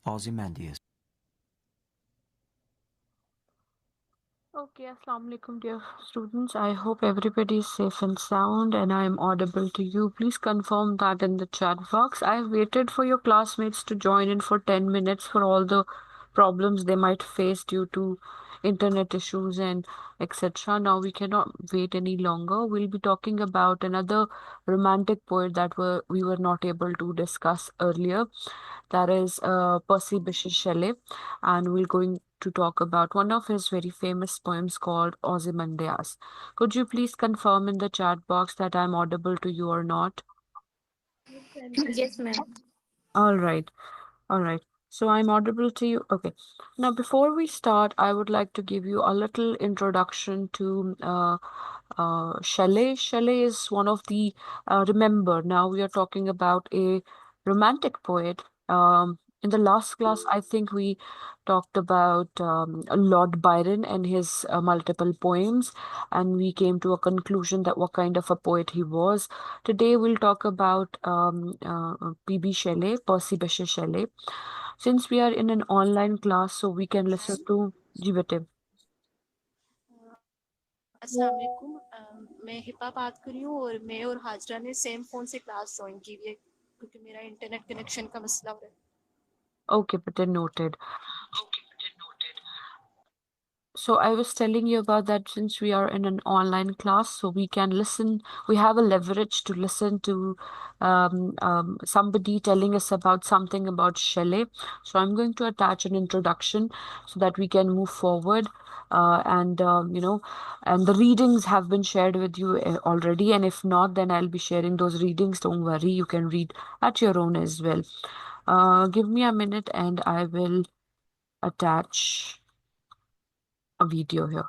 Ozymandias. Okay, Assalamu alaikum, dear students. I hope everybody is safe and sound and I am audible to you. Please confirm that in the chat box. I have waited for your classmates to join in for 10 minutes for all the problems they might face due to internet issues and etc. Now we cannot wait any longer. We'll be talking about another romantic poet that we were not able to discuss earlier. That is Percy Bysshe Shelley, and we're going to talk about one of his very famous poems called Ozymandias. Could you please confirm in the chat box that I'm audible to you or not? Yes, ma'am. All right. All right. So I'm audible to you. Okay. Now, before we start, I would like to give you a little introduction to Shelley. Shelley is one of the, remember, now we are talking about a romantic poet. In the last class, I think we talked about Lord Byron and his multiple poems, and we came to a conclusion that what kind of a poet he was. Today, we'll talk about P.B. Shelley, Percy Bysshe Shelley. Since we are in an online class, so we can listen to Jivate. अस्सलाम वालेकुम मैं HIPA बात कर रही हूँ और मैं और हाजरा ने सेम फ़ोन से क्लास ज्वाइन की हुई है क्योंकि मेरा इंटरनेट कनेक्शन का मसला हो रहा है Okay, but then noted. So I was telling you about that since we are in an online class, so we can listen, we have a leverage to listen to somebody telling us about something about Shelley. So I'm going to attach an introduction so that we can move forward. And the readings have been shared with you already. And if not, then I'll be sharing those readings. Don't worry, you can read at your own as well. Give me a minute and I will attach a video here.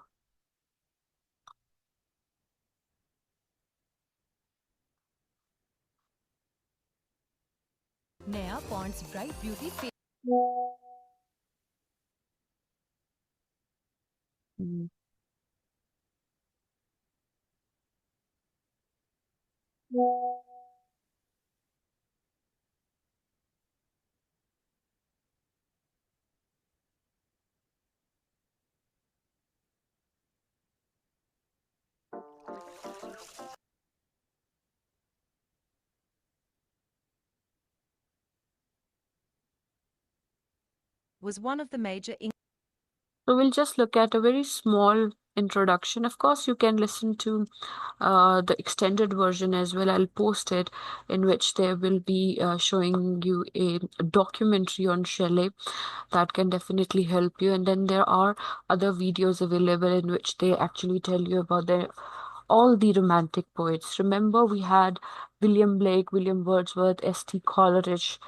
नया Pond's bright beauty Mm. was one of the major So we'll just look at a very small introduction. Of course, you can listen to the extended version as well. I'll post it, in which there will be showing you a documentary on Shelley that can definitely help you. And then there are other videos available in which they actually tell you about all the romantic poets. Remember, we had William Blake, William Wordsworth, S.T. Coleridge.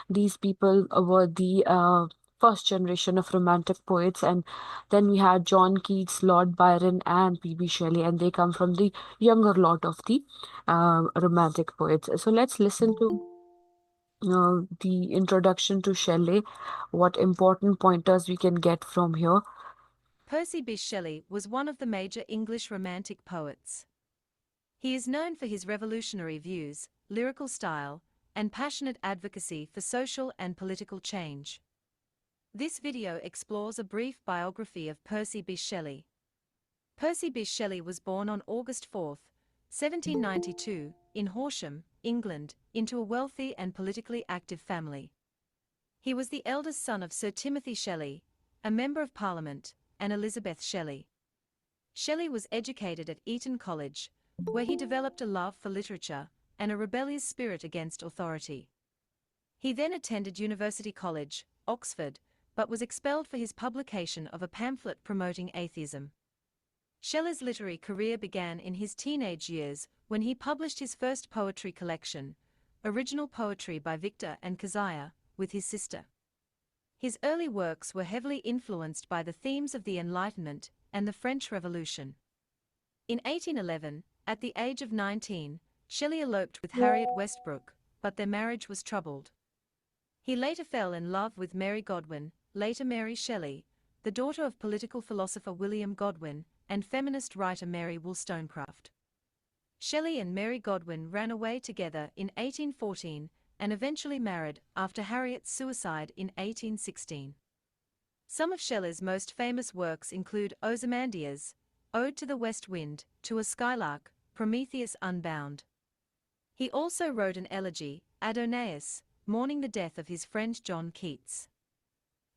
These people were the first generation of romantic poets, and then we had John Keats, Lord Byron, and P.B. Shelley, and they come from the younger lot of the romantic poets. So let's listen to the introduction to Shelley, what important pointers we can get from here. Percy Bysshe Shelley was one of the major English Romantic poets. He is known for his revolutionary views, lyrical style, and passionate advocacy for social and political change. This video explores a brief biography of Percy Bysshe Shelley. Percy Bysshe Shelley was born on August 4, 1792, in Horsham, England, into a wealthy and politically active family. He was the eldest son of Sir Timothy Shelley, a Member of Parliament, and Elizabeth Shelley. Shelley was educated at Eton College, where he developed a love for literature and a rebellious spirit against authority. He then attended University College, Oxford, but was expelled for his publication of a pamphlet promoting atheism. Shelley's literary career began in his teenage years when he published his first poetry collection, Original Poetry by Victor and Keziah, with his sister. His early works were heavily influenced by the themes of the Enlightenment and the French Revolution. In 1811, at the age of 19, Shelley eloped with Harriet Westbrook, but their marriage was troubled. He later fell in love with Mary Godwin, later Mary Shelley, the daughter of political philosopher William Godwin and feminist writer Mary Wollstonecraft. Shelley and Mary Godwin ran away together in 1814 and eventually married after Harriet's suicide in 1816. Some of Shelley's most famous works include Ozymandias, Ode to the West Wind, To a Skylark, Prometheus Unbound. He also wrote an elegy, Adonais, mourning the death of his friend John Keats.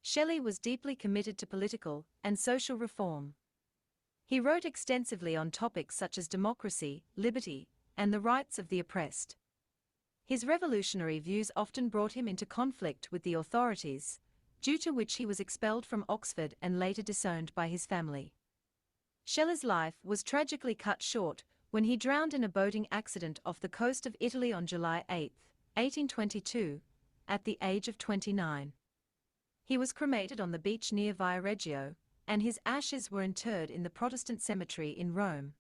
Shelley was deeply committed to political and social reform. He wrote extensively on topics such as democracy, liberty, and the rights of the oppressed. His revolutionary views often brought him into conflict with the authorities, due to which he was expelled from Oxford and later disowned by his family. Shelley's life was tragically cut short when he drowned in a boating accident off the coast of Italy on July 8, 1822, at the age of 29. He was cremated on the beach near Viareggio, and his ashes were interred in the Protestant cemetery in Rome.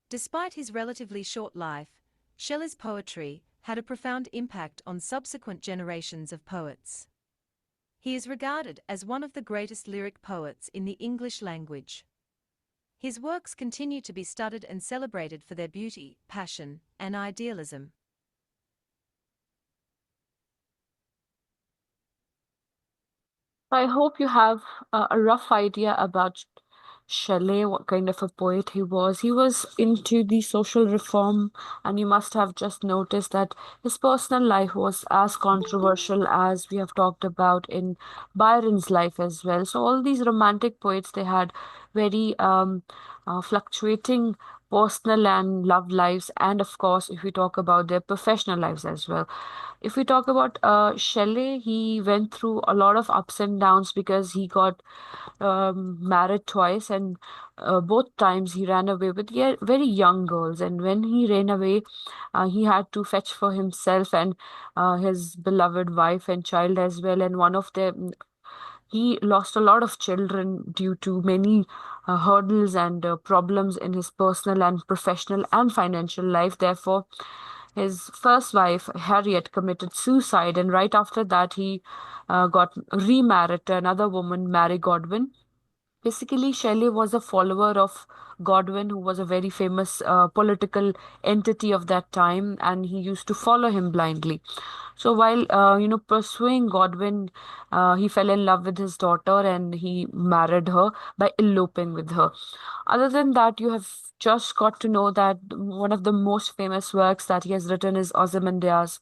Despite his relatively short life, Shelley's poetry had a profound impact on subsequent generations of poets. He is regarded as one of the greatest lyric poets in the English language. His works continue to be studied and celebrated for their beauty, passion, and idealism. I hope you have a rough idea about Shelley, what kind of a poet he was. He was into the social reform, and you must have just noticed that his personal life was as controversial as we have talked about in Byron's life as well. So all these romantic poets, they had very fluctuating personal and love lives, and of course, if we talk about their professional lives as well. If we talk about Shelley, he went through a lot of ups and downs because he got married twice, and both times he ran away with very young girls. And when he ran away, he had to fetch for himself and his beloved wife and child as well. And one of them, he lost a lot of children due to many hurdles and problems in his personal and professional and financial life. Therefore, his first wife, Harriet, committed suicide, and right after that, he got remarried to another woman, Mary Godwin. Basically, Shelley was a follower of Godwin, who was a very famous political entity of that time, and he used to follow him blindly. So while pursuing Godwin, he fell in love with his daughter and he married her by eloping with her. Other than that, you have just got to know that one of the most famous works that he has written is Ozymandias,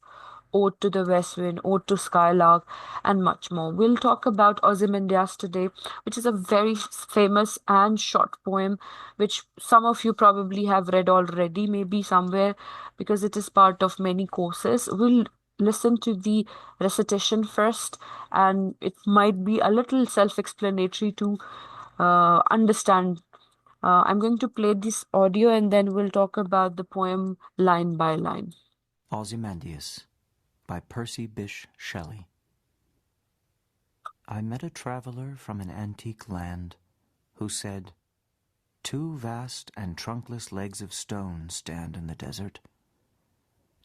Ode to the West Wind, Ode to Skylark, and much more. We'll talk about Ozymandias today, which is a very famous and short poem, which some of you probably have read already, maybe somewhere, because it is part of many courses. We'll listen to the recitation first, and it might be a little self-explanatory to understand. I'm going to play this audio and then we'll talk about the poem line by line. Ozymandias by Percy Bysshe Shelley. I met a traveler from an antique land who said, "Two vast and trunkless legs of stone stand in the desert.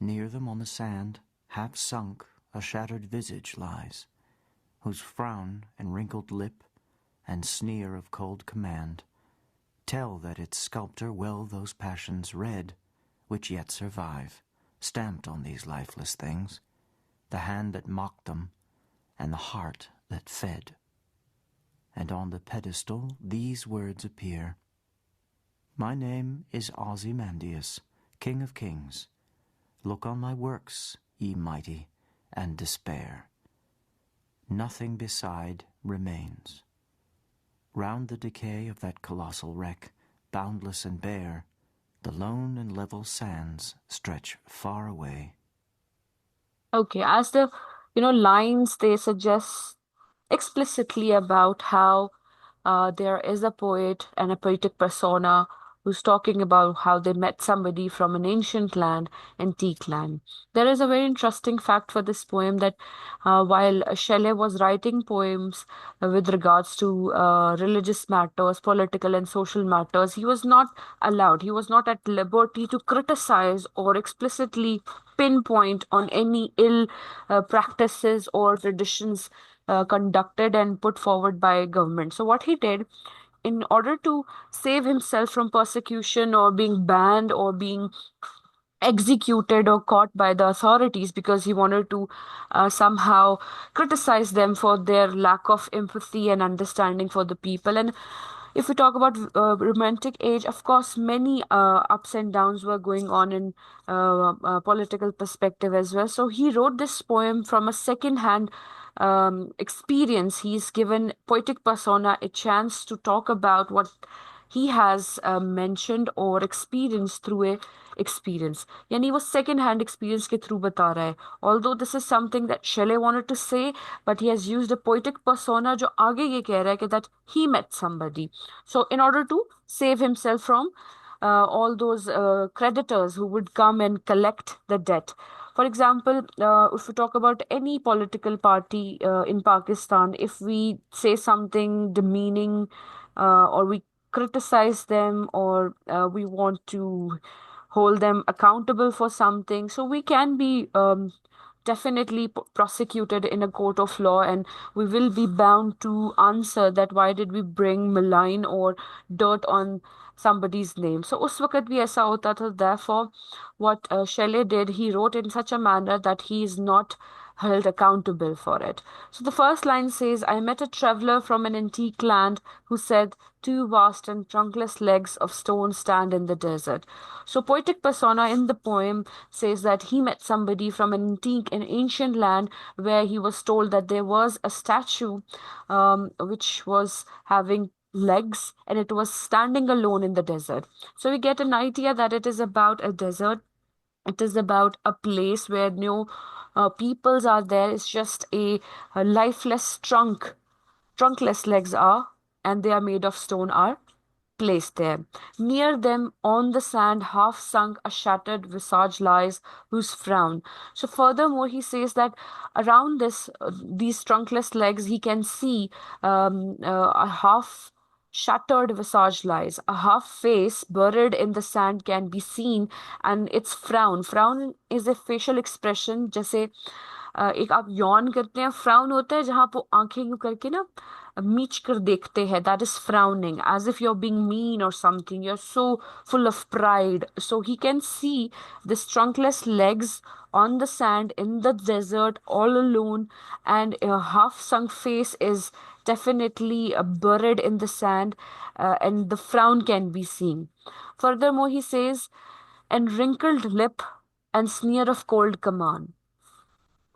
Near them on the sand, half sunk, a shattered visage lies, whose frown and wrinkled lip and sneer of cold command tell that its sculptor well those passions read which yet survive, stamped on these lifeless things, the hand that mocked them and the heart that fed. And on the pedestal these words appear: My name is Ozymandias, King of Kings. Look on my works, ye mighty, and despair. Nothing beside remains. Round the decay of that colossal wreck, boundless and bare, the lone and level sands stretch far away. Okay, as the lines, they suggest explicitly about how there is a poet and a poetic persona who's talking about how they met somebody from an ancient land, antique land. There is a very interesting fact for this poem that while Shelley was writing poems with regards to religious matters, political and social matters, he was not allowed, he was not at liberty to criticize or explicitly pinpoint on any ill practices or traditions conducted and put forward by government. So what he did, in order to save himself from persecution or being banned or being executed or caught by the authorities, because he wanted to somehow criticize them for their lack of empathy and understanding for the people. And if we talk about romantic age, of course, many ups and downs were going on in political perspective as well. So he wrote this poem from a second-hand experience. He's given poetic persona a chance to talk about what he has mentioned or experienced through a experience. यानी वो second hand experience के through बता रहा है. Although this is something that Shelley wanted to say, but he has used a poetic persona जो आगे ये कह रहा है कि that he met somebody. So in order to save himself from all those creditors who would come and collect the debt. For example, if we talk about any political party in Pakistan, if we say something demeaning or we criticize them or we want to hold them accountable for something, so we can be definitely prosecuted in a court of law, and we will be bound to answer that why did we bring malign or dirt on somebody's name. So उस वक्त भी ऐसा होता था. Therefore, what Shelley did, he wrote in such a manner that he is not held accountable for it. So the first line says, I met a traveler from an antique land who said, two vast and trunkless legs of stone stand in the desert. So poetic persona in the poem says that he met somebody from an antique and ancient land where he was told that there was a statue which was having legs and it was standing alone in the desert. So we get an idea that it is about a desert. It is about a place where no peoples are there. It's just a lifeless trunkless legs are, and they are made of stone, are placed there. Near them, on the sand, half sunk, a shattered visage lies, whose frown. So, furthermore, he says that around these trunkless legs, he can see a half shattered visage lies. A half face buried in the sand can be seen, and its frown. Frown is a facial expression, जैसे एक आप Yon करते हैं, frown होता है जहां आप वो आंखें यूं करके ना मीच कर देखते हैं, that is frowning, as if you're being mean or something, you're so full of pride. So he can see the trunkless legs on the sand in the desert all alone, and a half sunk face is definitely buried in the sand, and the frown can be seen. Furthermore, he says, and wrinkled lip and sneer of cold command.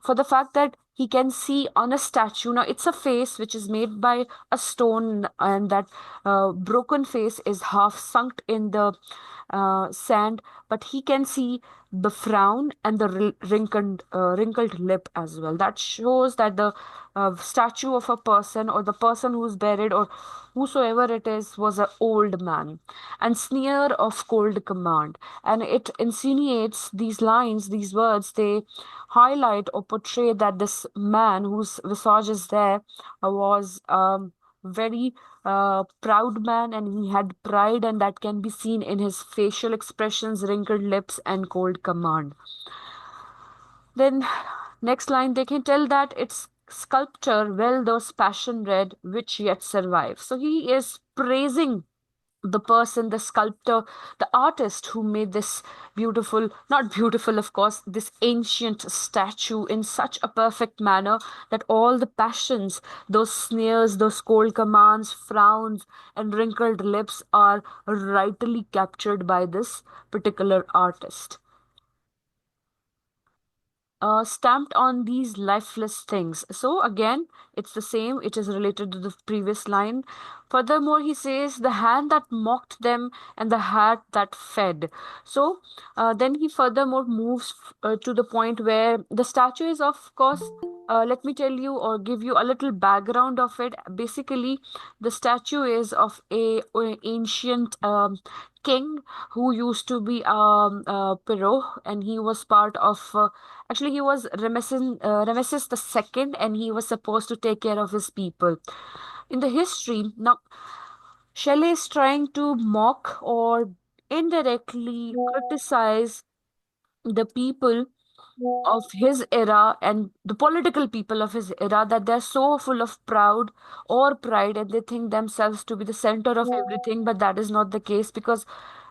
for the fact that he can see on a statue. Now, it's a face which is made by a stone, and that broken face is half sunk in the sand, but he can see the frown and the wrinkled lip as well. That shows that the statue of a person, or the person who's buried, or whosoever it is, was an old man. And sneer of cold command. And it insinuates these lines, these words, they highlight or portray that this man whose visage is there was very proud man, and he had pride, and that can be seen in his facial expressions, wrinkled lips, and cold command. Then, next line, they can tell that it's sculpture, well, those passion red, which yet survive. So he is praising the person, the sculptor, the artist who made this beautiful, not beautiful, of course, this ancient statue in such a perfect manner that all the passions, those sneers, those cold commands, frowns, and wrinkled lips are rightly captured by this particular artist. Stamped on these lifeless things. So again, it's the same. It is related to the previous line. Furthermore, he says, the hand that mocked them and the heart that fed. So then he furthermore moves to the point where the statue is, of course, let me tell you or give you a little background of it. Basically, the statue is of a ancient king who used to be Pero, and he was part of actually he was Ramesses the second, and he was supposed to take care of his people. In the history, now Shelley is trying to mock or indirectly criticize the people of his era and the political people of his era, that they're so full of pride, and they think themselves to be the center of everything, but that is not the case, because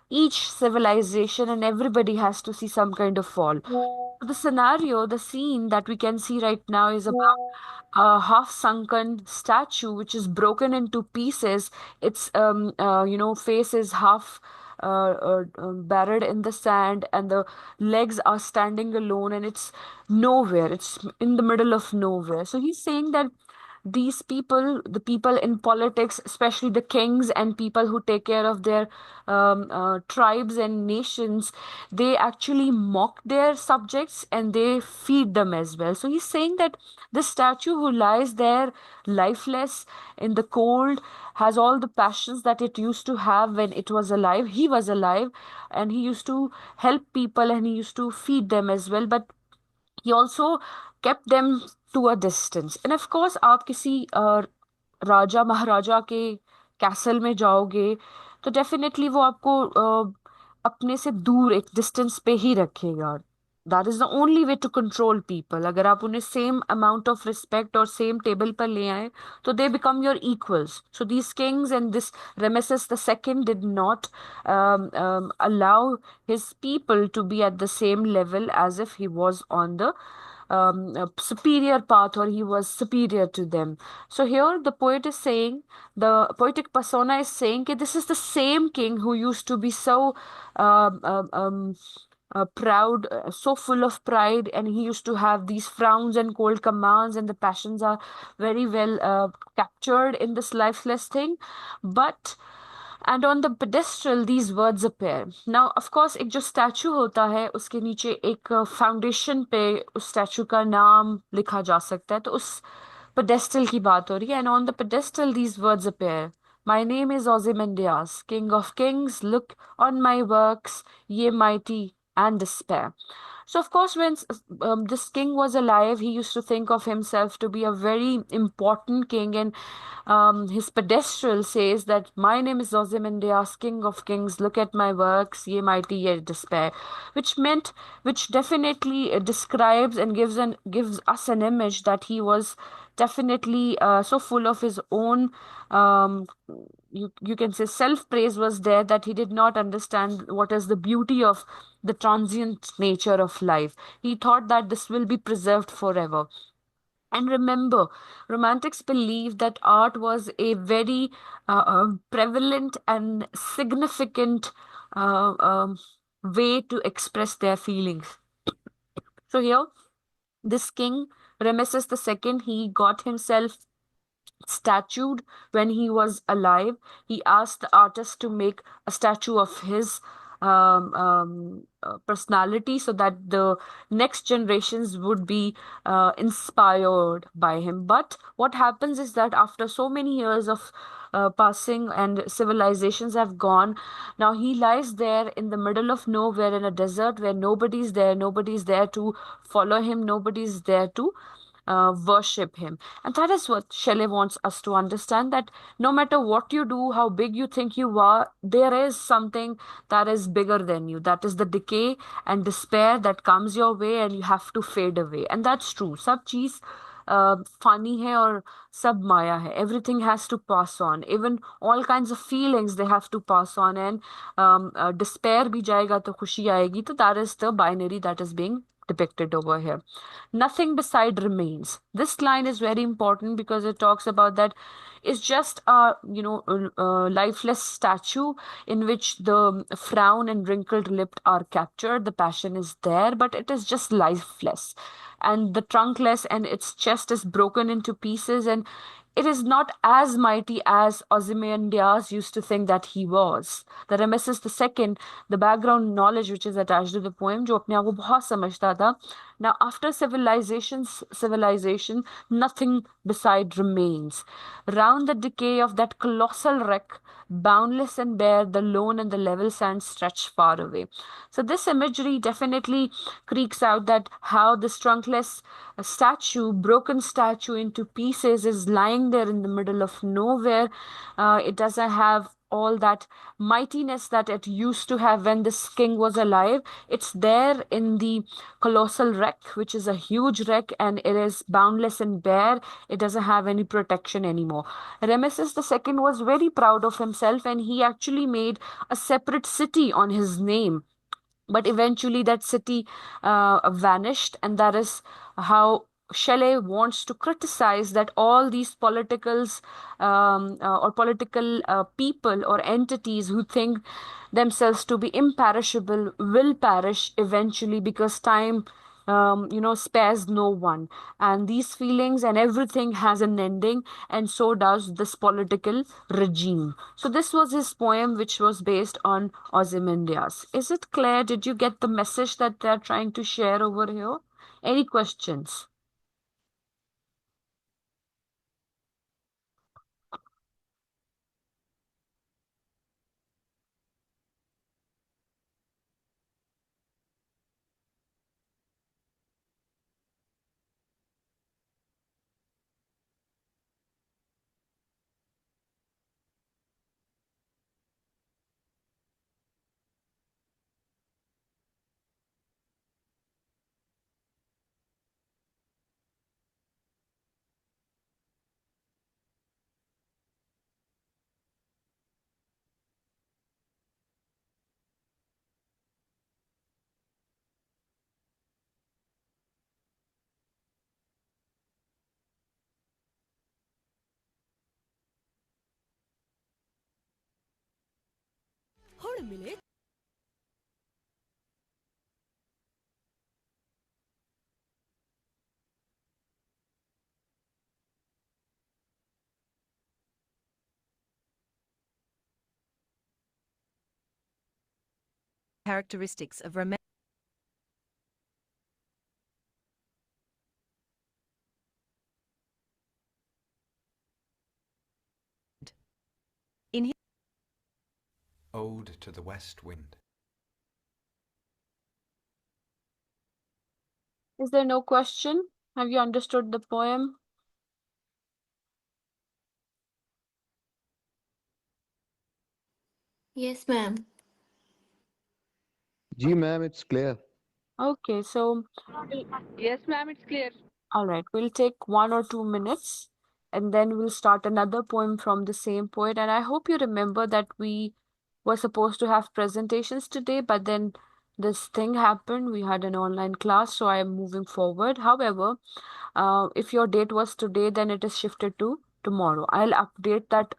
each civilization and everybody has to see some kind of fall. The scenario, the scene that we can see right now is about a half sunken statue which is broken into pieces. Its face is half buried in the sand, and the legs are standing alone, and it's nowhere. It's in the middle of nowhere. So he's saying that these people, the people in politics, especially the kings and people who take care of their tribes and nations, they actually mock their subjects and they feed them as well. So he's saying that the statue who lies there lifeless in the cold has all the passions that it used to have when it was alive. He was alive, and he used to help people, and he used to feed them as well. But he also kept them to a distance. And of course, आप किसी राजा महाराजा के castle में जाओगे, तो definitely वो आपको अपने से दूर एक डिस्टेंस पे ही रखेगा. That is the only way to control people. अगर आप उन्हें सेम अमाउंट ऑफ रिस्पेक्ट और सेम टेबल पर ले आए, तो they become your equals. So these kings and this Ramesses the second did not allow his people to be at the same level as if he was on the superior path, or he was superior to them. So here the poet is saying, the poetic persona is saying that this is the same king who used to be so proud, so full of pride, and he used to have these frowns and cold commands, and the passions are very well captured in this lifeless thing. But and on the pedestal these words appear. Now, of course, एक जो statue होता है उसके नीचे एक foundation पे उस statue का नाम लिखा जा सकता है, तो उस pedestal की बात हो रही है. And on the pedestal these words appear. My name is Ozymandias, King of Kings. Look on my works, ye mighty and despair. So, of course, when this king was alive, he used to think of himself to be a very important king, and his pedestal says that my name is Ozymandias, King of Kings. Look at my works, ye mighty, ye despair, which definitely describes and gives us an image that he was definitely so full of his own you can say self praise was there, that he did not understand what is the beauty of the transient nature of life. He thought that this will be preserved forever. And remember, romantics believed that art was a very prevalent and significant way to express their feelings. So here This king, Rameses II, he got himself statued when he was alive. He asked the artist to make a statue of his personality so that the next generations would be inspired by him. But what happens is that after so many years of passing and civilizations have gone, now he lies there in the middle of nowhere in a desert where nobody's there to follow him, nobody's there to worship him. And that is what Shelley wants us to understand, that no matter what you do, how big you think you are, there is something that is bigger than you. That is the decay and despair that comes your way and you have to fade away. And that's true. सब चीज funny है और सब माया है. Everything has to pass on. Even all kinds of feelings they have to pass on. And despair भी जाएगा तो खुशी आएगी. तो that is the binary that is being depicted over here. Nothing beside remains. This line is very important because it talks about that it's just a lifeless statue in which the frown and wrinkled lip are captured. The passion is there, but it is just lifeless, and the trunkless, and its chest is broken into pieces, and it is not as mighty as Ozymandias used to think that he was. The Rameses II, the background knowledge which is attached to the poem, जो अपने आप को बहुत समझता था. Now, after civilization, nothing beside remains. Round the decay of that colossal wreck, boundless and bare, the lone and the level sand stretch far away. So this imagery definitely creaks out that how this trunkless statue, broken statue into pieces, is lying there in the middle of nowhere. It doesn't have all that mightiness that it used to have when this king was alive. It's there in the colossal wreck, which is a huge wreck, and it is boundless and bare. It doesn't have any protection anymore. Rameses II was very proud of himself, and he actually made a separate city on his name. But eventually that city vanished, and that is how Shelley wants to criticize that all these politicals or political people or entities who think themselves to be imperishable will perish eventually, because time spares no one. And these feelings and everything has an ending, and so does this political regime. So this was his poem, which was based on Ozymandias. Is it clear? Did you get the message that they're trying to share over here? Any questions? Hold a minute. Characteristics of romantic. In his Ode to the West Wind. Is there no question? Have you understood the poem? Yes, ma'am. जी ma'am it's clear. Okay, so Yes, ma'am, it's clear. all right, we'll take 1 or 2 minutes and then we'll start another poem from the same poet. And I hope you remember that we were supposed to have presentations today, but then this thing happened. We had an online class, so I am moving forward. However, if your date was today, then it is shifted to tomorrow. I'll update that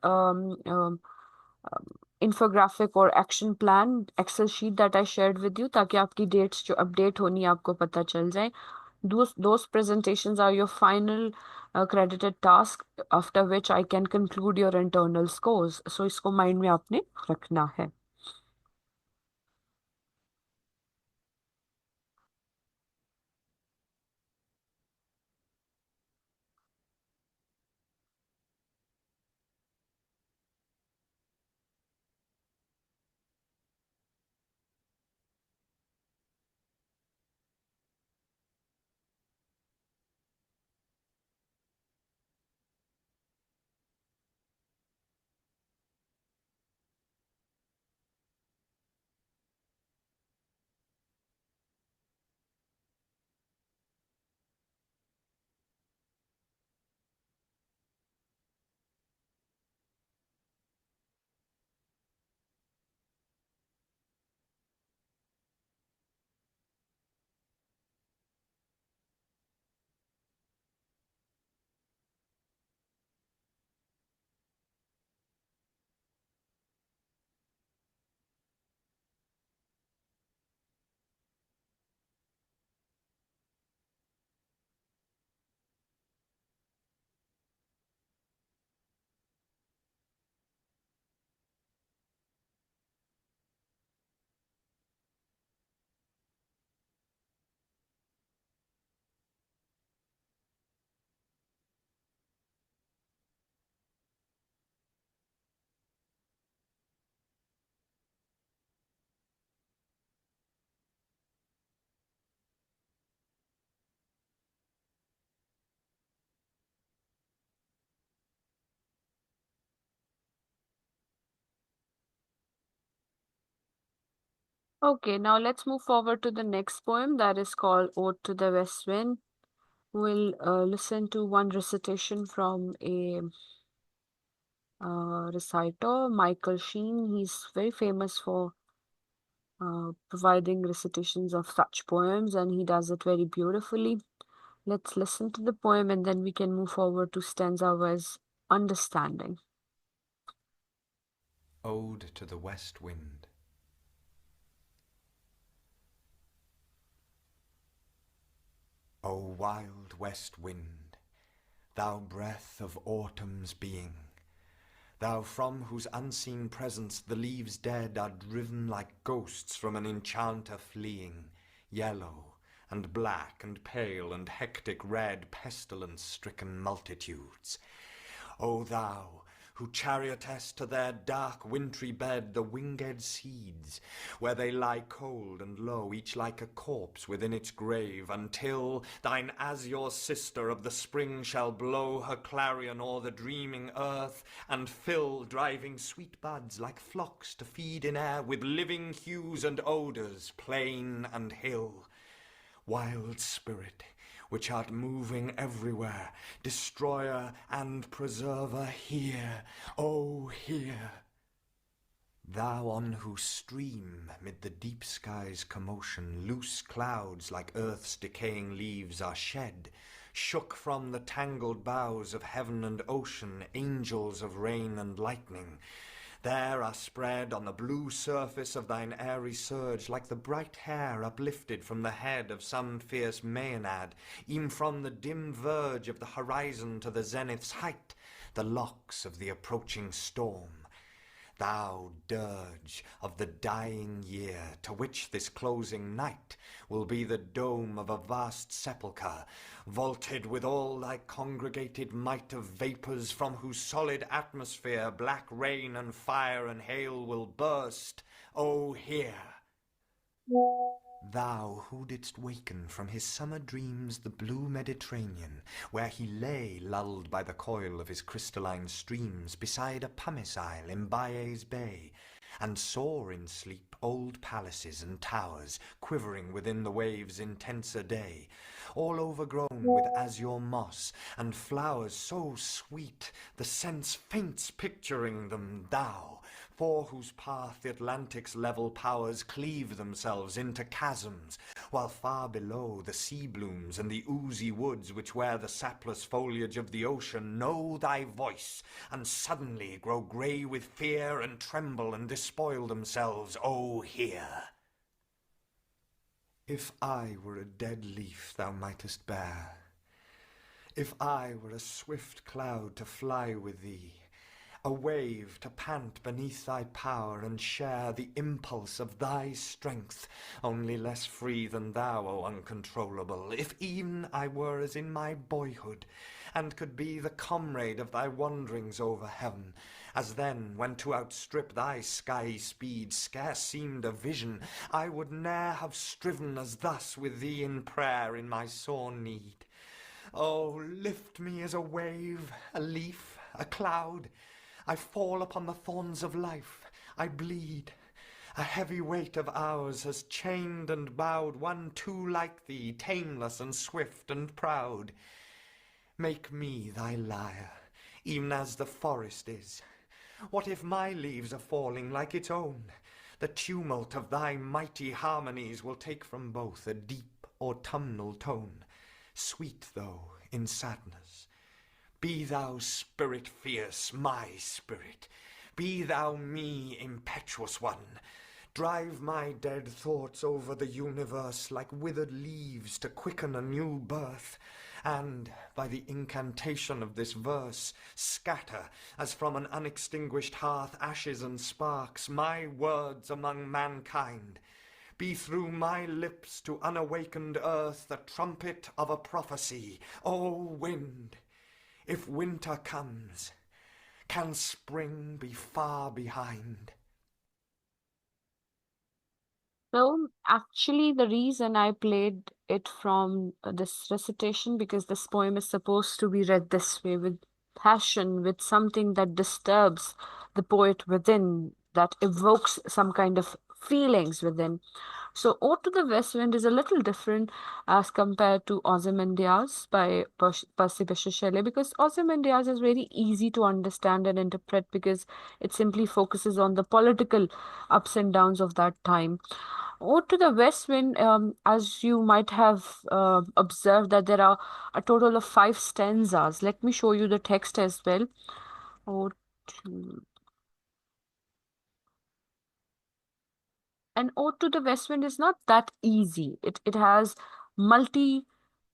infographic or action plan Excel sheet that I shared with you, ताकि आपकी dates जो update होनी है आपको पता चल जाए. Those presentations are your final credited task, after which I can conclude your internal scores. So इसको mind में आपने रखना है. Okay, now let's move forward to the next poem that is called Ode to the West Wind. We'll listen to one recitation from a reciter, Michael Sheen. He's very famous for providing recitations of such poems, and he does it very beautifully. Let's listen to the poem and then we can move forward to stanza wise understanding. Ode to the West Wind. O wild west wind, thou breath of autumn's being, thou from whose unseen presence the leaves dead are driven like ghosts from an enchanter fleeing, yellow and black and pale and hectic red, pestilence-stricken multitudes. O thou, who chariotest to their dark wintry bed the winged seeds, where they lie cold and low, each like a corpse within its grave, until thine azure sister of the spring shall blow her clarion o'er the dreaming earth, and fill driving sweet buds like flocks to feed in air with living hues and odours, plain and hill. Wild spirit, which art moving everywhere, destroyer and preserver, hear, oh hear! Thou on whose stream, mid the deep sky's commotion, loose clouds like earth's decaying leaves are shed, shook from the tangled boughs of heaven and ocean, angels of rain and lightning, there are spread on the blue surface of thine airy surge, like the bright hair uplifted from the head of some fierce Maenad, e'en from the dim verge of the horizon to the zenith's height, the locks of the approaching storm. Thou dirge of the dying year, to which this closing night will be the dome of a vast sepulchre, vaulted with all thy congregated might of vapours, from whose solid atmosphere black rain and fire and hail will burst. O hear! Thou who didst waken from his summer dreams the blue Mediterranean, where he lay lulled by the coil of his crystalline streams beside a pumice isle in Baiae's bay, and saw in sleep old palaces and towers quivering within the waves' intenser day, all overgrown with azure moss and flowers so sweet the sense faints picturing them, thou, for whose path the Atlantic's level powers cleave themselves into chasms, while far below the sea blooms and the oozy woods which wear the sapless foliage of the ocean know thy voice, and suddenly grow grey with fear and tremble and despoil themselves. O hear! If I were a dead leaf thou mightest bear, if I were a swift cloud to fly with thee, a wave to pant beneath thy power and share the impulse of thy strength, only less free than thou, O uncontrollable, if e'en I were as in my boyhood, and could be the comrade of thy wanderings over heaven, as then, when to outstrip thy sky speed scarce seemed a vision, I would ne'er have striven as thus with thee in prayer in my sore need. Oh, lift me as a wave, a leaf, a cloud. I fall upon the thorns of life, I bleed. A heavy weight of hours has chained and bowed one too like thee, tameless and swift and proud. Make me thy lyre, even as the forest is. What if my leaves are falling like its own? The tumult of thy mighty harmonies will take from both a deep autumnal tone, sweet though in sadness. Be thou spirit fierce, my spirit. Be thou me, impetuous one. Drive my dead thoughts over the universe like withered leaves to quicken a new birth, and, by the incantation of this verse, scatter, as from an unextinguished hearth ashes and sparks, my words among mankind. Be through my lips to unawakened earth the trumpet of a prophecy. O wind, if winter comes, can spring be far behind? So, actually, the reason I played it from this recitation, because this poem is supposed to be read this way, with passion, with something that disturbs the poet within, that evokes some kind of feelings within. So, Ode to the West Wind is a little different as compared to Ozymandias by Percy Bysshe Shelley, because Ozymandias is very easy to understand and interpret because it simply focuses on the political ups and downs of that time. Ode to the West Wind, as you might have observed, that there are a total of 5 stanzas. Let me show you the text as well. Ode to An Ode to the West Wind is not that easy. It has multi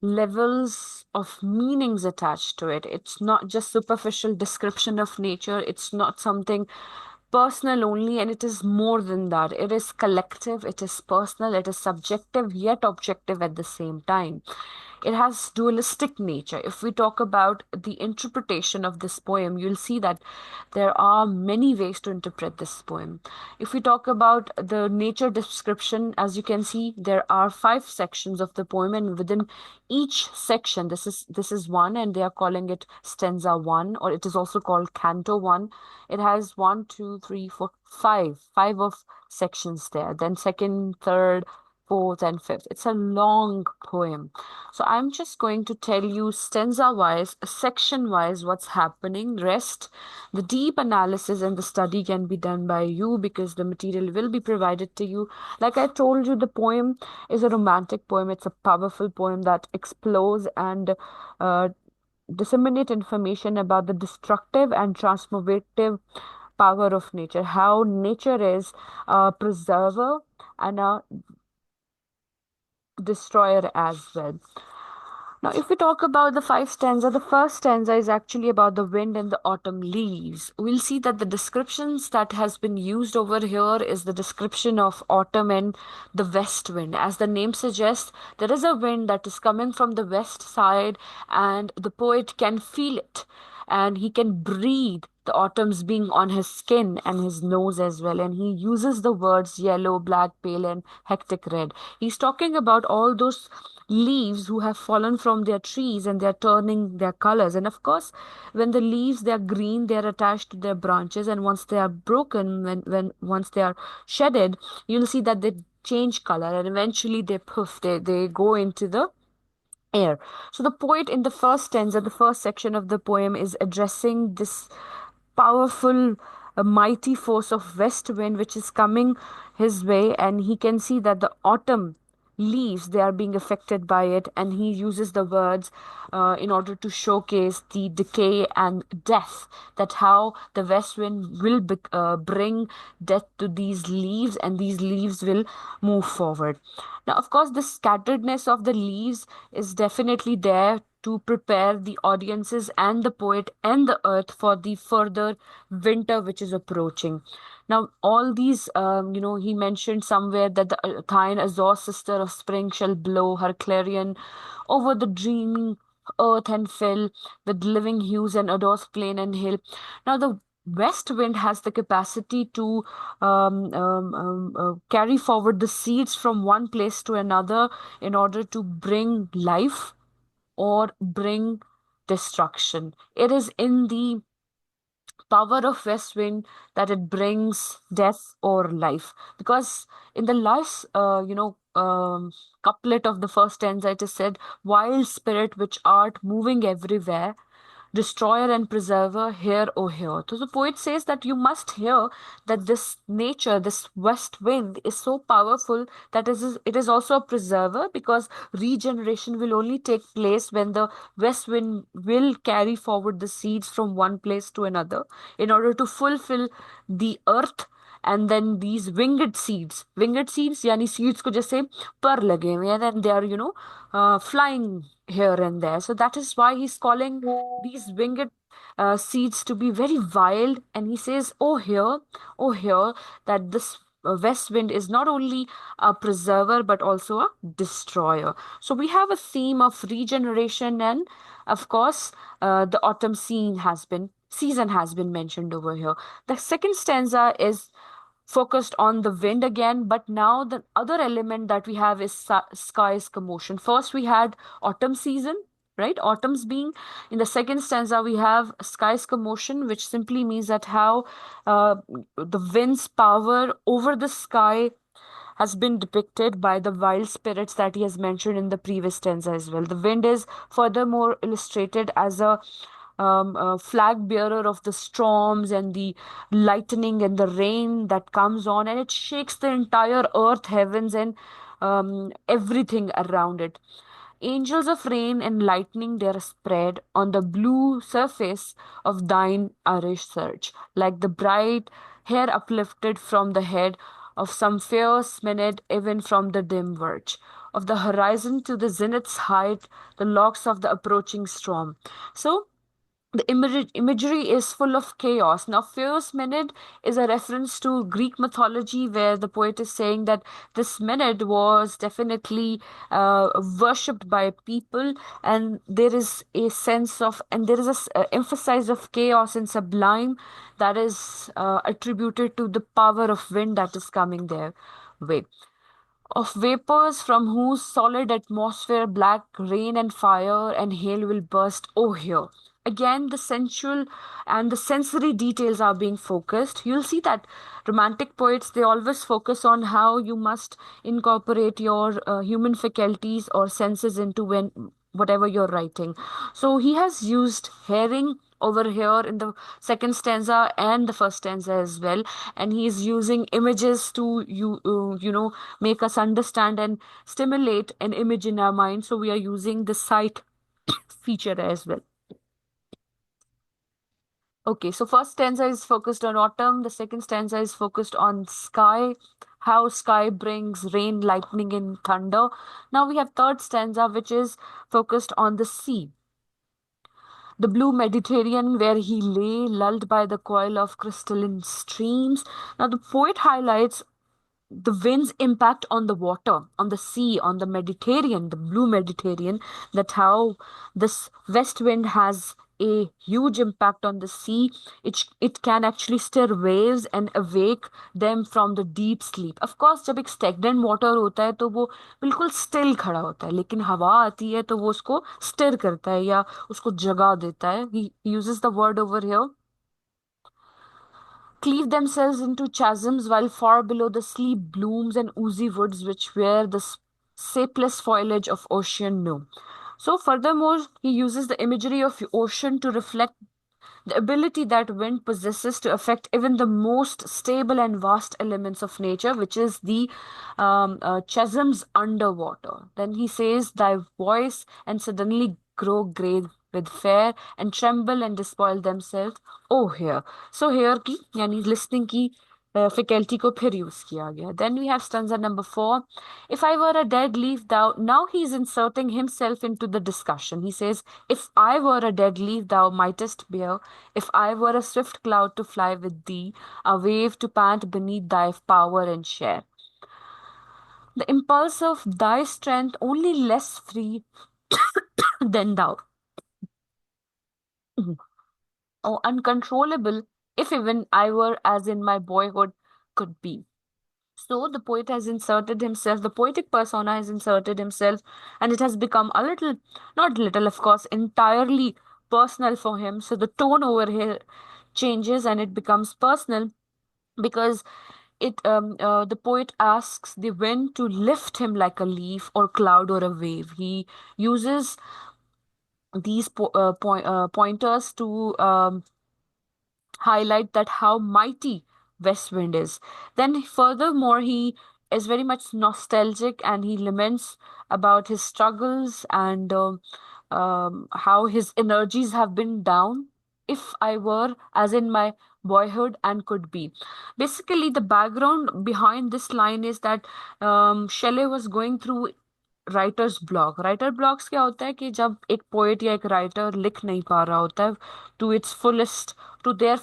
levels of meanings attached to it. It's not just superficial description of nature. It's not something personal only, and it is more than that. It is collective, it is personal, it is subjective, yet objective at the same time. It has dualistic nature. If we talk about the interpretation of this poem, you'll see that there are many ways to interpret this poem. If we talk about the nature description, as you can see, there are 5 sections of the poem, and within each section, this is one, and they are calling it stanza 1, or it is also called canto 1. It has 1, 2, 3, 4, 5 of sections there. Then second, third, fourth, and fifth. It's a long poem. So I'm just going to tell you stanza-wise, section-wise what's happening. Rest, the deep analysis and the study can be done by you because the material will be provided to you. Like I told you, the poem is a romantic poem. It's a powerful poem that explores and disseminate information about the destructive and transformative power of nature, how nature is a preserver and a destroyer as well. Now, if we talk about the 5 stanza, the first stanza is actually about the wind and the autumn leaves. We'll see that the descriptions that has been used over here is the description of autumn and the west wind. As the name suggests, there is a wind that is coming from the west side, and the poet can feel it, and he can breathe the autumn's being on his skin and his nose as well. And he uses the words yellow, black, pale, and hectic red. He's talking about all those leaves who have fallen from their trees and they're turning their colors. And of course, when the leaves they're green, they're attached to their branches, and once they are broken, when once they are shedded, you'll see that they change color, and eventually they poof, they go into the air. So the poet in the first stanza, the first section of the poem, is addressing this powerful, mighty force of west wind which is coming his way, and he can see that the autumn leaves, they are being affected by it, and he uses the words in order to showcase the decay and death, that how the west wind will bring death to these leaves, and these leaves will move forward. Now, of course, the scatteredness of the leaves is definitely there to prepare the audiences and the poet and the earth for the further winter which is approaching. Now, all these, he mentioned somewhere that the thine azure sister of spring shall blow her clarion over the dreaming earth and fill with living hues and odors plain and hill. Now, the west wind has the capacity to carry forward the seeds from one place to another in order to bring life or bring destruction. It is in the power of west wind that it brings death or life. Because in the last, couplet of the first stanza, it is said, "Wild spirit which art moving everywhere, destroyer and preserver, hear, O hear." So the poet says that you must hear that this nature, this west wind, is so powerful that it is also a preserver, because regeneration will only take place when the west wind will carry forward the seeds from one place to another in order to fulfill the earth. And then these winged seeds yani seeds ko jaise par lage हुए हैं, and they are flying here and there. So that is why he's calling these winged seeds to be very wild, and he says, oh here, that this west wind is not only a preserver but also a destroyer. So we have a theme of regeneration, and of course the autumn season has been mentioned over here. The second stanza is focused on the wind again, but now the other element that we have is sky's commotion. First, we had autumn season, right? Autumn's being in the second stanza, we have sky's commotion, which simply means that how the wind's power over the sky has been depicted by the wild spirits that he has mentioned in the previous stanza as well. The wind is furthermore illustrated as a flag bearer of the storms and the lightning and the rain that comes on, and it shakes the entire earth, heavens, and everything around it. Angels of rain and lightning they are spread on the blue surface of thine Irish surge, like the bright hair uplifted from the head of some fierce minute, even from the dim verge of the horizon to the zenith's height, the locks of the approaching storm. So the imagery is full of chaos. Now, Fierce Minute is a reference to Greek mythology, where the poet is saying that this minute was definitely worshipped by people, and there is a sense of, and there is emphasis of chaos and sublime that is attributed to the power of wind that is coming their way, of vapors from whose solid atmosphere black rain and fire and hail will burst. Oh, here. Again, the sensual and the sensory details are being focused. You'll see that romantic poets, they always focus on how you must incorporate your human faculties or senses into whatever you're writing. So he has used herring over here in the second stanza and the first stanza as well, and he is using images to make us understand and stimulate an image in our mind. So we are using the sight feature as well. Okay, so first stanza is focused on autumn, the second stanza is focused on sky, how sky brings rain, lightning, and thunder. Now we have third stanza, which is focused on the sea, the blue Mediterranean, where he lay, lulled by the coil of crystalline streams. Now the poet highlights the wind's impact on the water, on the sea, on the Mediterranean, the blue Mediterranean, that how this west wind has a huge impact on the sea. It can actually stir waves and awake them from the deep sleep. Of course, जब एक stagnant water होता है तो वो बिल्कुल still खड़ा होता है, लेकिन हवा आती है तो वो उसको stir करता है या उसको जगा देता है. He uses the word over here, cleave themselves into chasms while far below the sleep blooms and oozy woods which wear the shapeless foliage of ocean know. So furthermore, he uses the imagery of ocean to reflect the ability that wind possesses to affect even the most stable and vast elements of nature, which is the chasms underwater. Then he says, thy voice and suddenly grow grey with fear and tremble and despoil themselves. Oh, here. So here की यानी listening की faculty को फिर use किया गया. Then we have stanza number 4. If I were a dead leaf, thou. Now he's inserting himself into the discussion. He says, if I were a dead leaf, thou mightest bear. If I were a swift cloud to fly with thee, a wave to pant beneath thy power and share. The impulse of thy strength only less free than thou. Oh, uncontrollable, if even I were as in my boyhood could be. So the poet has inserted himself, the poetic persona has inserted himself, and it has become a little, not little, of course, entirely personal for him. So the tone over here changes and it becomes personal because the poet asks the wind to lift him like a leaf or cloud or a wave. He uses these pointers to highlight that how mighty West Wind is. Then, furthermore, he is very much nostalgic and he laments about his struggles and how his energies have been down. If I were as in my boyhood and could be. Basically, the background behind this line is that Shelley was going through writers block writer blocks क्या होता है कि जब एक poet या एक writer लिख नहीं पा रहा होता है to its fullest to their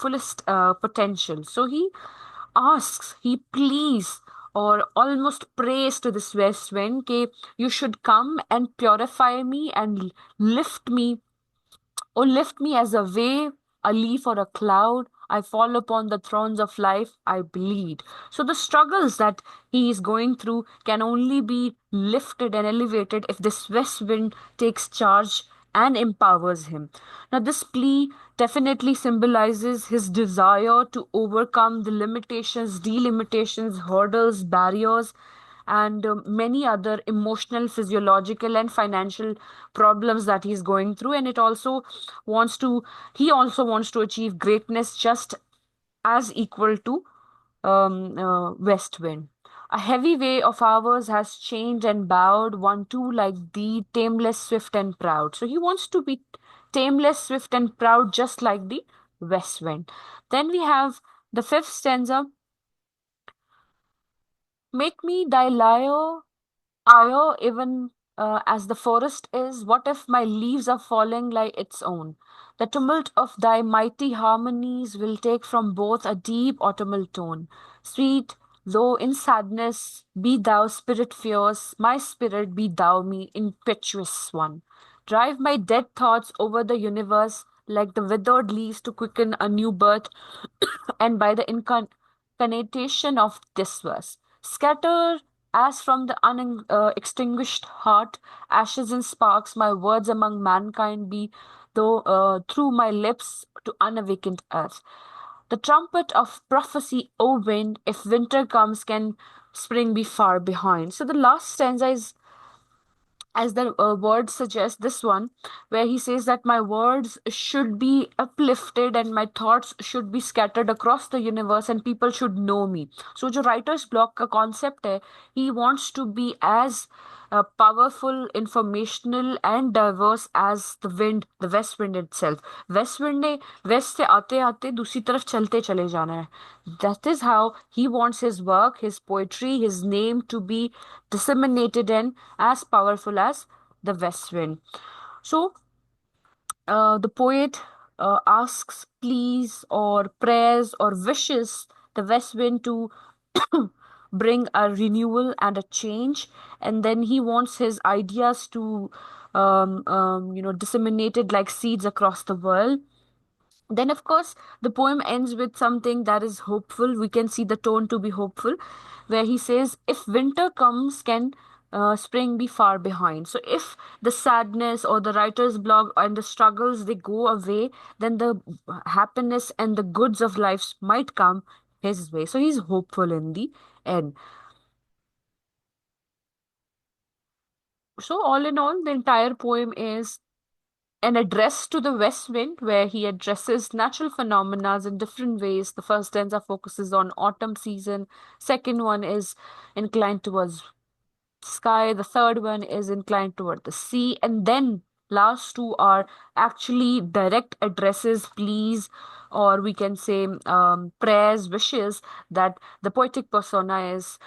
fullest potential. So he asks, he pleads, or almost prays to this west wind, कि you should come and purify me and lift me Oh, lift me as a wave, a leaf, or a cloud. I fall upon the thrones of life, I bleed. So the struggles that he is going through can only be lifted and elevated if this west wind takes charge and empowers him. Now, this plea definitely symbolizes his desire to overcome the limitations, delimitations, hurdles, barriers and many other emotional, physiological, and financial problems that he's going through. And he also wants to achieve greatness just as equal to West Wind. A heavy way of ours has changed and bowed, one too like thee, tameless, swift, and proud. So he wants to be tameless, swift, and proud, just like the West Wind. Then we have the fifth stanza. Make me thy lyre, ire, even as the forest is. What if my leaves are falling like its own? The tumult of thy mighty harmonies will take from both a deep autumnal tone. Sweet, though in sadness, be thou spirit fierce, my spirit be thou me impetuous one. Drive my dead thoughts over the universe like the withered leaves to quicken a new birth, and by the incarnation of this verse. Scatter as from the unextinguished heart, ashes and sparks, my words among mankind be, though through my lips to unawakened earth. The trumpet of prophecy, O wind, if winter comes, can spring be far behind. So the last stanza is, as the word suggests, this one, where he says that my words should be uplifted and my thoughts should be scattered across the universe and people should know me. So, जो writer's block का concept है, he wants to be as powerful, informational, and diverse as the wind, the west wind itself. West wind ने west से आते आते दूसरी तरफ चलते चले जाना है. That is how he wants his work, his poetry, his name to be disseminated and as powerful as the west wind. So the poet asks, pleas, or prayers, or wishes the west wind to bring a renewal and a change, and then he wants his ideas to disseminated like seeds across the world. Then, of course, the poem ends with something that is hopeful. We can see the tone to be hopeful, where he says, if winter comes, can spring be far behind? So, if the sadness or the writer's block and the struggles they go away, then the happiness and the goods of life might come his way. So, he's hopeful in the end. So, all in all, the entire poem is an address to the west wind where he addresses natural phenomena in different ways. The first stanza focuses on autumn season. Second one is inclined towards sky. The third one is inclined toward the sea. And then last two are actually direct addresses, pleas, or we can say prayers, wishes that the poetic persona is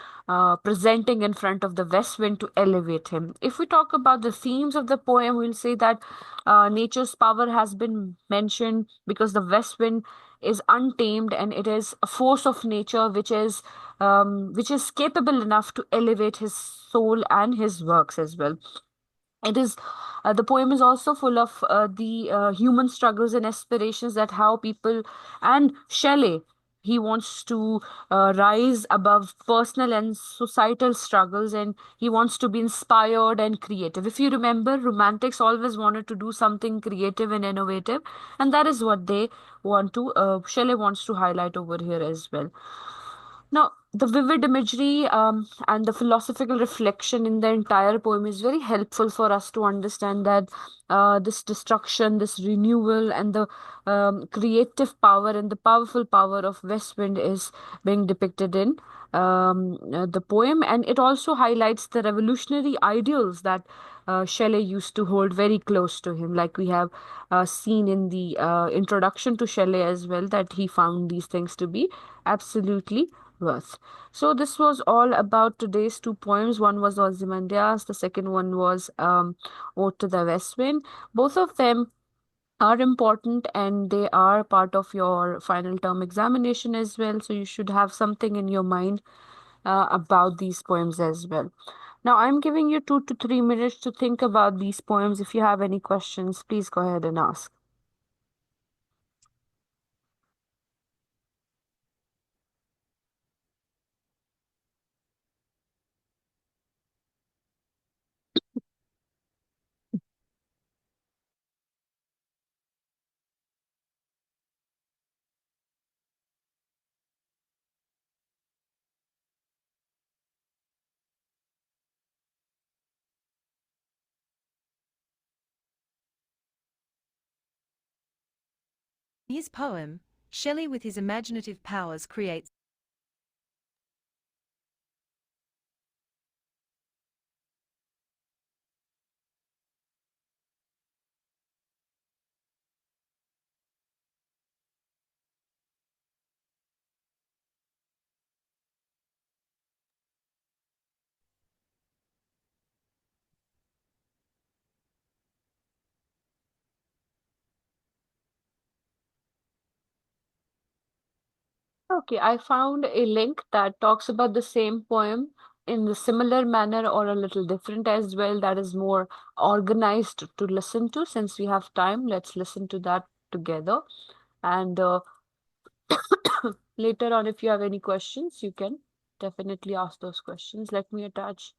presenting in front of the west wind to elevate him. If we talk about the themes of the poem, we'll say that nature's power has been mentioned because the west wind is untamed and it is a force of nature which is capable enough to elevate his soul and his works as well. It is the poem is also full of the human struggles and aspirations that how people and Shelley he wants to rise above personal and societal struggles and he wants to be inspired and creative. If you remember, romantics always wanted to do something creative and innovative, and that is what they want to Shelley wants to highlight over here as well. Now, the vivid imagery and the philosophical reflection in the entire poem is very helpful for us to understand that this destruction, this renewal, and the creative power and the powerful power of West Wind is being depicted in the poem. And it also highlights the revolutionary ideals that Shelley used to hold very close to him, like we have seen in the introduction to Shelley as well, that he found these things to be absolutely worth. So this was all about today's two poems. One was Ozymandias, the second one was Ode to the West Wind. Both of them are important and they are part of your final term examination as well. So you should have something in your mind about these poems as well. Now I'm giving you 2 to 3 minutes to think about these poems. If you have any questions, please go ahead and ask. In his poem, Shelley with his imaginative powers creates Okay, I found a link that talks about the same poem in the similar manner or a little different as well. That is more organized to listen to. Since we have time, let's listen to that together. And later on, if you have any questions, you can definitely ask those questions. Let me attach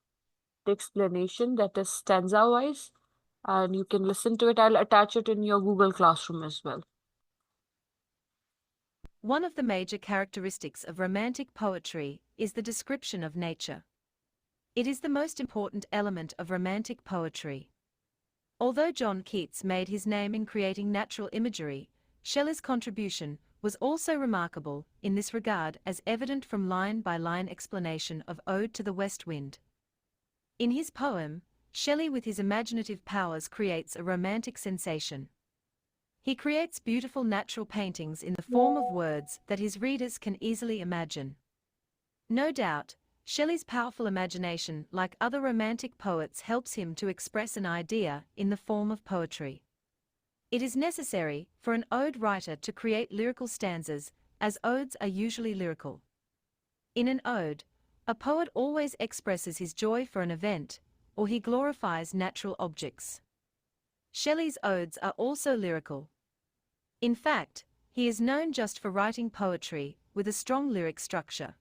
the explanation that is stanza wise, and you can listen to it. I'll attach it in your Google Classroom as well. one of the major characteristics of Romantic poetry is the description of nature. It is the most important element of Romantic poetry. Although John Keats made his name in creating natural imagery, Shelley's contribution was also remarkable in this regard, as evident from line-by-line explanation of Ode to the West Wind. In his poem, Shelley with his imaginative powers creates a romantic sensation. He creates beautiful natural paintings in the form of words that his readers can easily imagine. No doubt, Shelley's powerful imagination, like other Romantic poets, helps him to express an idea in the form of poetry. It is necessary for an ode writer to create lyrical stanzas, as odes are usually lyrical. In an ode, a poet always expresses his joy for an event, or he glorifies natural objects. Shelley's odes are also lyrical. In fact, he is known just for writing poetry with a strong lyric structure.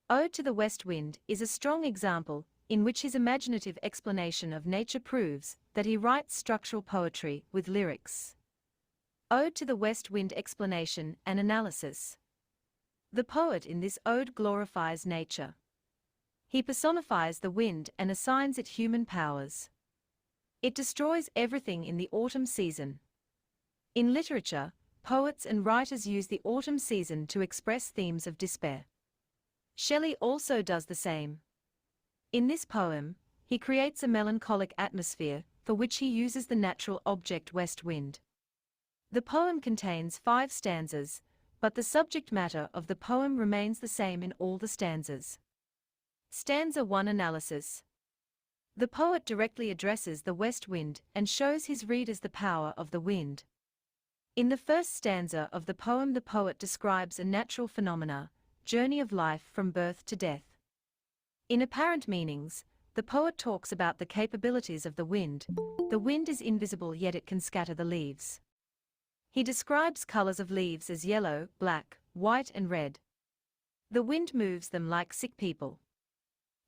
Ode to the West Wind is a strong example in which his imaginative explanation of nature proves that he writes structural poetry with lyrics. Ode to the West Wind explanation and analysis. The poet in this ode glorifies nature. He personifies the wind and assigns it human powers. It destroys everything in the autumn season. In literature, poets and writers use the autumn season to express themes of despair. Shelley also does the same. In this poem, he creates a melancholic atmosphere, for which he uses the natural object west wind. The poem contains 5 stanzas, but the subject matter of the poem remains the same in all the stanzas. Stanza 1 Analysis. The poet directly addresses the west wind and shows his readers the power of the wind. In the first stanza of the poem, the poet describes a natural phenomena, journey of life from birth to death. In apparent meanings, the poet talks about the capabilities of the wind. The wind is invisible, yet it can scatter the leaves. He describes colors of leaves as yellow, black, white and red. The wind moves them like sick people.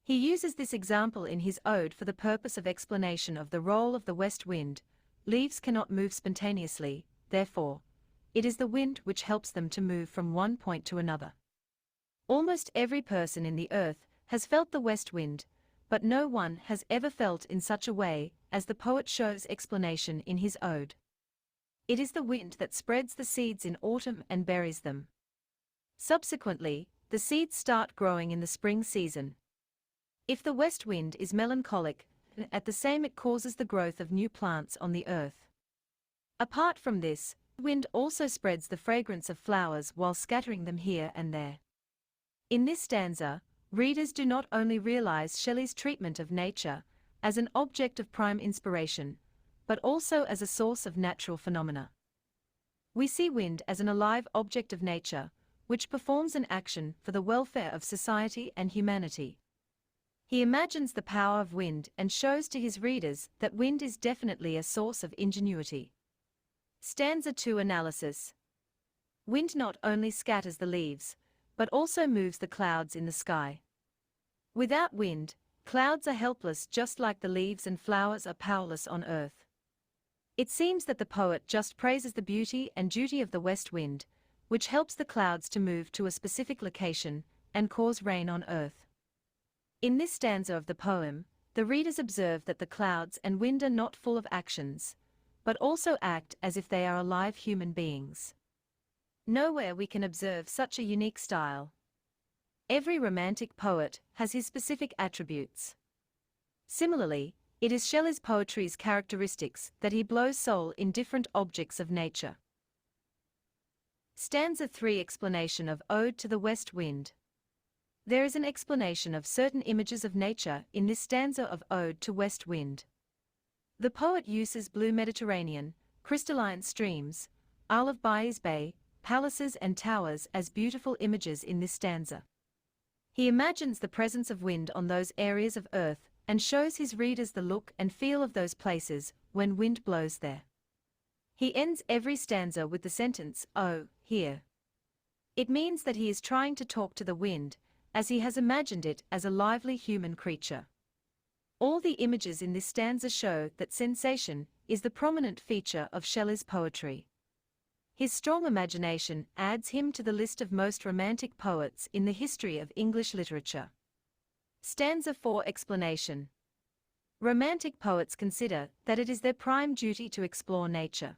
He uses this example in his ode for the purpose of explanation of the role of the west wind. Leaves cannot move spontaneously, therefore, it is the wind which helps them to move from one point to another. Almost every person in the earth has felt the west wind, but no one has ever felt in such a way as the poet shows explanation in his ode. It is the wind that spreads the seeds in autumn and buries them. Subsequently, the seeds start growing in the spring season. If the west wind is melancholic, at the same it causes the growth of new plants on the earth. Apart from this, wind also spreads the fragrance of flowers while scattering them here and there. In this stanza, readers do not only realize Shelley's treatment of nature as an object of prime inspiration, but also as a source of natural phenomena. We see wind as an alive object of nature, which performs an action for the welfare of society and humanity. He imagines the power of wind and shows to his readers that wind is definitely a source of ingenuity. Stanza 2 Analysis. Wind not only scatters the leaves, but also moves the clouds in the sky. Without wind, clouds are helpless, just like the leaves and flowers are powerless on earth. It seems that the poet just praises the beauty and duty of the west wind, which helps the clouds to move to a specific location and cause rain on earth. In this stanza of the poem, the readers observe that the clouds and wind are not full of actions, but also act as if they are alive human beings. Nowhere we can observe such a unique style. Every romantic poet has his specific attributes. Similarly, it is Shelley's poetry's characteristics that he blows soul in different objects of nature. Stanza 3 Explanation of Ode to the West Wind. There is an explanation of certain images of nature in this stanza of Ode to West Wind. The poet uses blue Mediterranean, crystalline streams, Isle of Bays Bay, palaces and towers as beautiful images in this stanza. He imagines the presence of wind on those areas of earth and shows his readers the look and feel of those places when wind blows there. He ends every stanza with the sentence, "Oh, here." It means that he is trying to talk to the wind, as he has imagined it as a lively human creature. All the images in this stanza show that sensation is the prominent feature of Shelley's poetry. His strong imagination adds him to the list of most romantic poets in the history of English literature. Stanza 4 Explanation. Romantic poets consider that it is their prime duty to explore nature.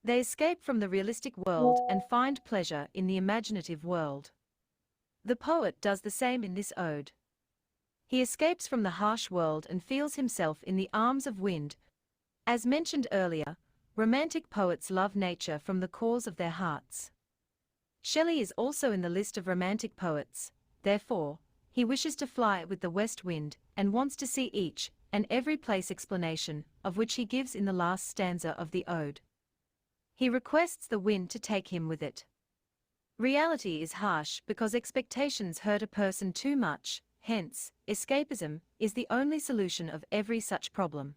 They escape from the realistic world and find pleasure in the imaginative world. The poet does the same in this ode. He escapes from the harsh world and feels himself in the arms of wind. As mentioned earlier, romantic poets love nature from the cores of their hearts. Shelley is also in the list of romantic poets, therefore, he wishes to fly with the west wind and wants to see each and every place, explanation of which he gives in the last stanza of the ode. He requests the wind to take him with it. Reality is harsh because expectations hurt a person too much, hence, escapism is the only solution of every such problem.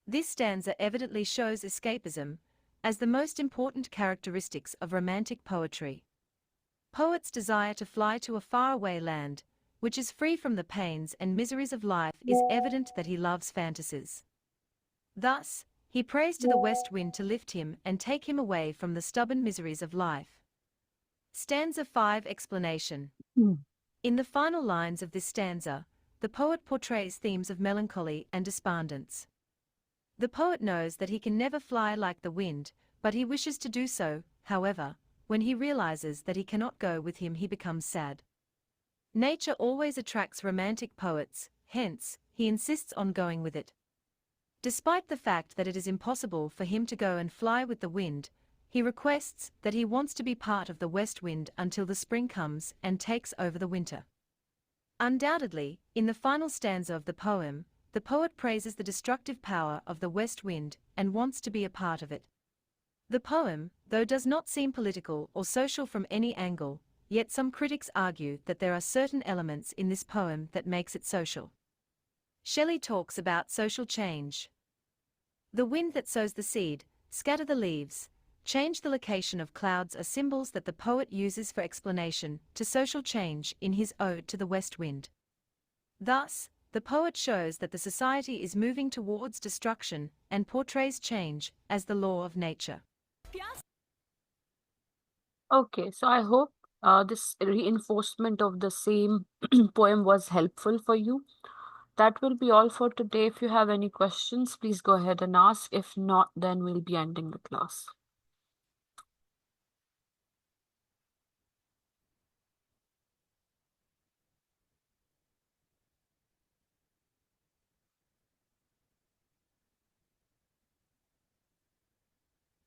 This stanza evidently shows escapism as the most important characteristics of romantic poetry. Poets desire to fly to a faraway land, which is free from the pains and miseries of life. It is evident that he loves fantasies. Thus, he prays to the west wind to lift him and take him away from the stubborn miseries of life. Stanza 5 Explanation. In the final lines of this stanza, the poet portrays themes of melancholy and despondence. The poet knows that he can never fly like the wind, but he wishes to do so. However, when he realizes that he cannot go with him, he becomes sad. Nature always attracts romantic poets, hence, he insists on going with it. Despite the fact that it is impossible for him to go and fly with the wind, he requests that he wants to be part of the west wind until the spring comes and takes over the winter. Undoubtedly, in the final stanza of the poem, the poet praises the destructive power of the west wind and wants to be a part of it. The poem, though does not seem political or social from any angle, yet some critics argue that there are certain elements in this poem that makes it social. Shelley talks about social change. The wind that sows the seed, scatter the leaves, change the location of clouds are symbols that the poet uses for explanation to social change in his ode to the west wind. Thus, the poet shows that the society is moving towards destruction and portrays change as the law of nature. Okay, so I hope this reinforcement of the same poem was helpful for you. That will be all for today. If you have any questions, please go ahead and ask. If not, then we'll be ending the class.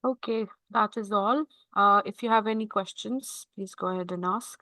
Okay, that is all. If you have any questions, please go ahead and ask.